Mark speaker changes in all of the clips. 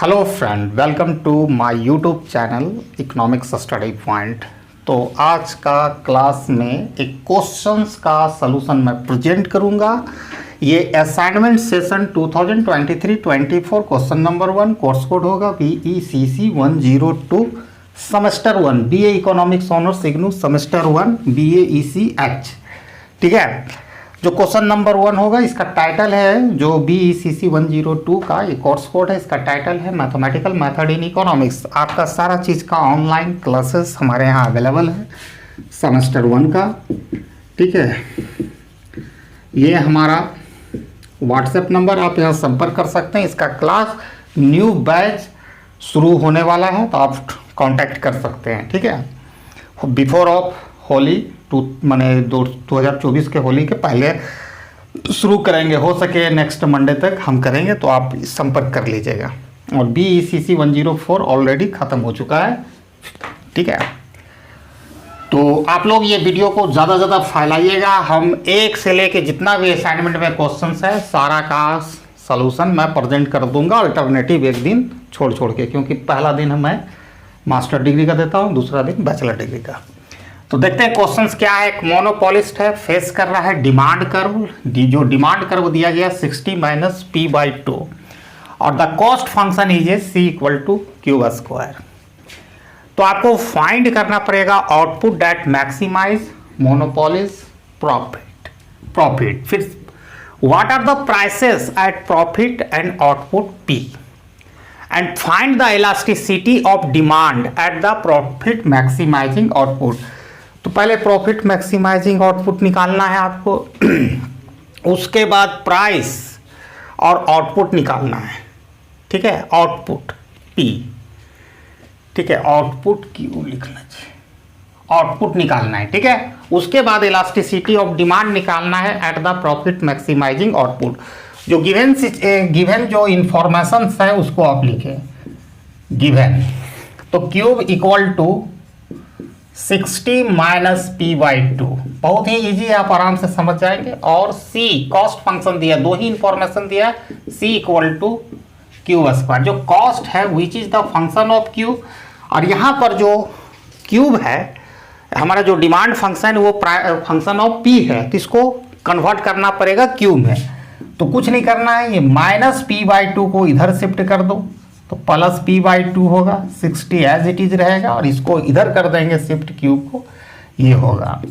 Speaker 1: Hello friend, welcome to my YouTube channel economics study point. तो आज का class में एक क्वेश्चंस का सलूशन मैं प्रेजेंट करूंगा। ये assignment session 2023-24 question number 1, course code होगा BECC 102, semester 1, BA economics honours IGNOU semester 1 BAECH। ठीक है, जो क्वेश्चन नंबर 1 होगा इसका टाइटल है, जो BECC 102 का ये कोर्स कोड है, इसका टाइटल है मैथमेटिकल मेथड इन इकोनॉमिक्स। आपका सारा चीज़ का ऑनलाइन क्लासेस हमारे यहाँ अवेलेबल है सेमेस्टर 1 का। ठीक है, ये हमारा व्हाट्सएप नंबर, आप यहाँ संपर्क कर सकते हैं। इसका क्लास न्यू बैच शुरू होने वाला है, तो आप कांटेक्ट कर सकते हैं। ठीक है, बिफोर ऑफ होली मैंने 2024 के होली के पहले शुरू करेंगे, हो सके नेक्स्ट मंडे तक हम करेंगे, तो आप संपर्क कर लीजिएगा। और BECC 104 ऑलरेडी ख़त्म हो चुका है। ठीक है, तो आप लोग ये वीडियो को ज़्यादा से ज़्यादा फैलाइएगा। हम एक से लेके जितना भी असाइनमेंट में क्वेश्चंस है सारा का सलूशन मैं प्रेजेंट कर दूंगा, अल्टरनेटिव एक दिन छोड़ छोड़ के, क्योंकि पहला दिन मैं मास्टर डिग्री का देता हूँ, दूसरा दिन बैचलर डिग्री का। तो देखते हैं क्वेश्चंस क्या है। एक मोनोपोलिस्ट है, फेस कर रहा है डिमांड कर्व। जो डिमांड कर्व दिया गया 60 - P/2 और the cost function is C = Q²। तो आपको फाइंड करना पड़ेगा output that maximise monopolist's profit. फिर what are the prices at profit and output P and find the elasticity of demand at the profit maximising output. तो पहले profit maximising output निकालना है आपको, उसके बाद प्राइस और आउटपुट निकालना है। ठीक है, आउटपुट P। ठीक है, आउटपुट Q लिखना चाहिए, आउटपुट निकालना है। ठीक है, उसके बाद इलास्टिसिटी ऑफ डिमांड निकालना है at the profit maximising output. जो गिवन जो इंफॉर्मेशन है उसको आप लिखें गिवन। तो क्यूब इक्वल टू 60 - P/2, बहुत ही इजी है, आप आराम से समझ जाएंगे। और C कॉस्ट फंक्शन दिया, दो ही इंफॉर्मेशन दिया, C = Q²। जो कॉस्ट है which is the function of Q, और यहाँ पर जो क्यूब है हमारा जो डिमांड फंक्शन वो फंक्शन ऑफ P है, तो इसको कन्वर्ट करना पड़ेगा Q में। तो कुछ नहीं करना है, ये -P/2 को इधर शिफ्ट कर दो, तो +P/2 होगा, 60 एज इट इज रहेगा, और इसको इधर कर देंगे शिफ्ट क्यूब को, ये होगा।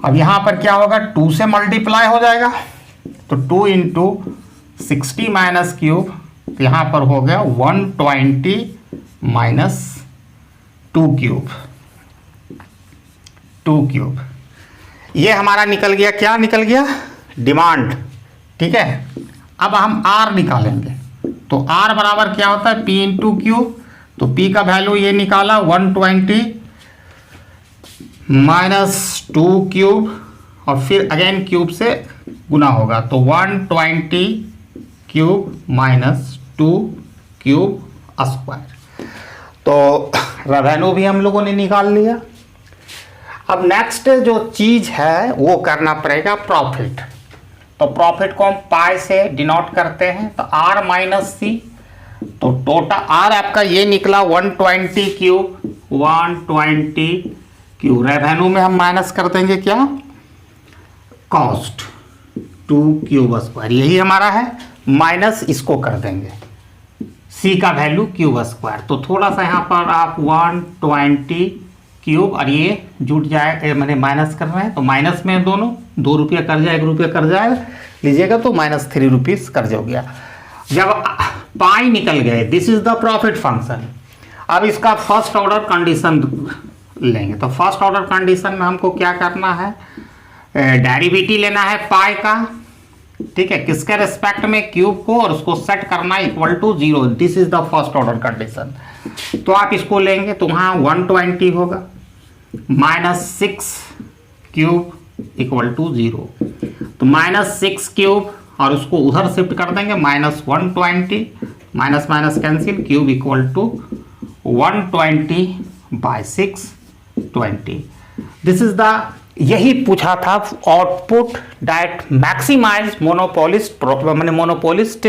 Speaker 1: अब यहाँ पर क्या होगा, 2 से मल्टीप्लाई हो जाएगा, तो 2 × 60 - क्यूब, तो यहाँ पर हो गया 120 - 2 क्यूब। ये हमारा निकल गया, क्या निकल गया, डिमांड। ठीक है, अब हम R निकालेंगे। तो R बराबर क्या होता है, P × Q। तो P का वैल्यू ये निकाला 120 - 2 क्यूब, और फिर अगेन क्यूब से गुना होगा, तो 120 क्यूब - 2 क्यूब²। तो रेवेन्यू भी हम लोगों ने निकाल लिया। अब नेक्स्ट जो चीज है वो करना पड़ेगा प्रॉफिट। तो प्रॉफिट को हम पाई से डिनोट करते हैं, तो R - C। तो टोटल R आपका ये निकला 120 क्यूब, 120 क्यूब। रेवेन्यू में हम माइनस कर देंगे क्या, कॉस्ट 2 क्यूब², यही हमारा है, माइनस इसको कर देंगे C का वैल्यू Q²। तो थोड़ा सा यहाँ पर आप 120 क्यूब, और ये जुट जाए, मैंने माइनस कर रहे हैं, तो माइनस में दोनों 2 रुपया कर जाए, 1 रुपया कर जाए लीजिएगा, तो -3 रुपीज़ कर्ज हो गया। जब पाई निकल गए, this is the profit function. अब इसका फर्स्ट ऑर्डर कंडीशन लेंगे। तो फर्स्ट ऑर्डर कंडीशन में हमको क्या करना है, डेरिवेटिव लेना है पाई का। ठीक है, किसके रिस्पेक्ट में, क्यूब को, और उसको सेट करना =0। This is the first order condition. तो आप इसको लेंगे, तो वहाँ 120 होगा, -6 क्यूब = 0। तो -6 क्यूब, और उसको उधर शिफ्ट कर देंगे, -120, minus minus cancel, cube = 120/620। This is the, यही पूछा था output that maximise monopolist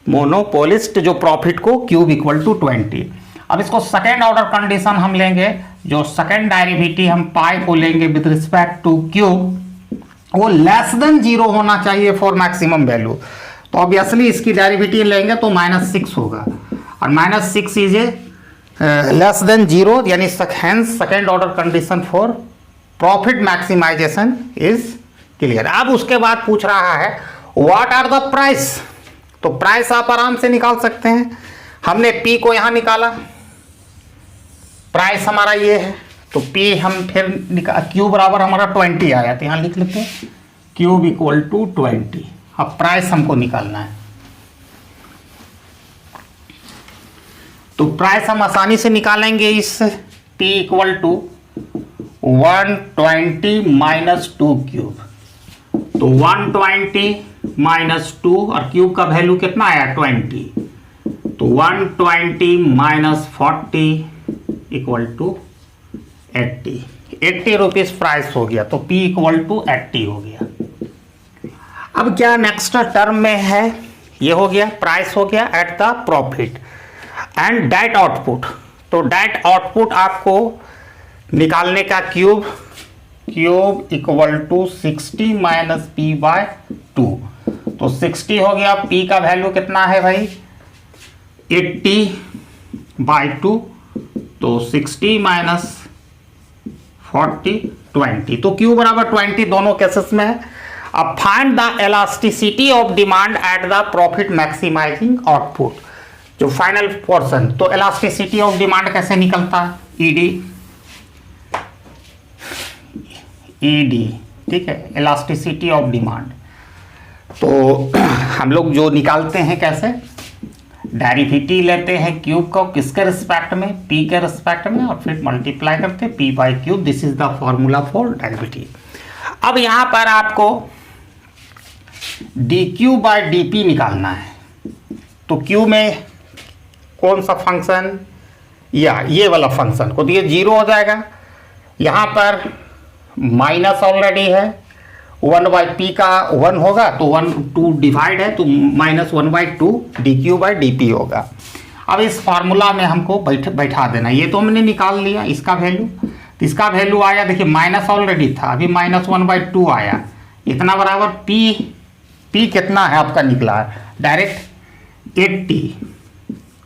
Speaker 1: monopolist जो प्रॉफिट को क्यूब इक्वल टू 20। अब इसको सेकेंड ऑर्डर कंडीशन हम लेंगे, जो सेकेंड डेरिवेटिव हम पाई को लेंगे विद रिस्पेक्ट टू क्यूब, वो लेस देन 0 होना चाहिए फॉर मैक्सिमम वैल्यू। तो ऑब्वियसली इसकी डेरिवेटिव लेंगे तो -6 होगा, और -6 इज ए लेस देन 0, यानी second order condition for profit maximisation is clear. अब उसके बाद पूछ रहा है व्हाट आर द प्राइस। तो प्राइस आप आराम से निकाल सकते हैं। हमने पी को यहां निकाला, प्राइस हमारा ये है, तो पी हम फिर क्यू बराबर हमारा 20 आया, तो यहां लिख लेते हैं क्यूब इक्वल टू 20। अब प्राइस हमको निकालना है, तो प्राइस हम आसानी से निकालेंगे इससे, P equal to 120 minus 2 cube. तो 120 माइनस 2 और क्यूब का वैल्यू कितना आया 20, तो 120 minus 40 equal to 80 rupees price हो गया। तो P इक्वल टू 80 हो गया। अब क्या नेक्स्ट टर्म में है, ये हो गया प्राइस हो गया at the profit and that output. तो डेट आउटपुट आपको निकालने का cube equal to 60 minus P by 2। तो 60 हो गया, P का वैल्यू कितना है भाई 80 बाई 2, तो 60 माइनस 40 20, तो Q बराबर 20 दोनों केसेस में है। अब find the elasticity of demand at the profit maximising output, जो फाइनल पोर्शन। तो एलास्टिसिटी ऑफ डिमांड कैसे निकलता है, ईडी, ठीक है, एलास्टिसिटी ऑफ डिमांड। तो हम लोग जो निकालते हैं कैसे, डेरिवेटिव लेते हैं क्यूब को किसके रिस्पेक्ट में, पी के रिस्पेक्ट में, और फिर मल्टीप्लाई करते हैं P by cube. This is the formula for derivative. अब यहाँ पर आपको D Q by D P निकालना है। तो क्यू में कौन सा फंक्शन, या ये वाला फंक्शन को, तो ये 0 हो जाएगा। यहाँ पर माइनस ऑलरेडी है, 1 बाई पी का 1 होगा, तो 1 2 डिवाइड है, तो -1/2 D Q by D P होगा। अब इस फार्मूला में हमको बैठा देना। ये तो हमने निकाल लिया इसका वैल्यू, तो इसका वैल्यू आया, देखिए माइनस ऑलरेडी था, अभी -1/2 आया, इतना बराबर पी कितना है आपका निकला है डायरेक्ट 80,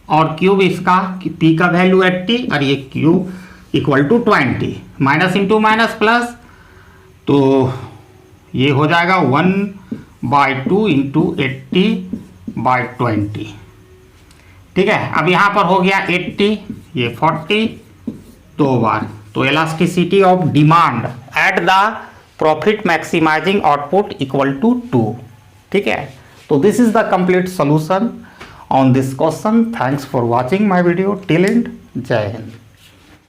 Speaker 1: और क्यूब इसका पी का वैल्यू 80 और ये cube equal to 20, minus into minus plus, तो ये हो जाएगा 1/2 इंटू 80/20, ठीक है। अब यहाँ पर हो गया 80, ये 40 दो बार, तो elasticity of demand at the profit maximising output equal to 2, ठीक है। तो this is the complete solution on this question. Thanks for watching my video till end. जय हिंद।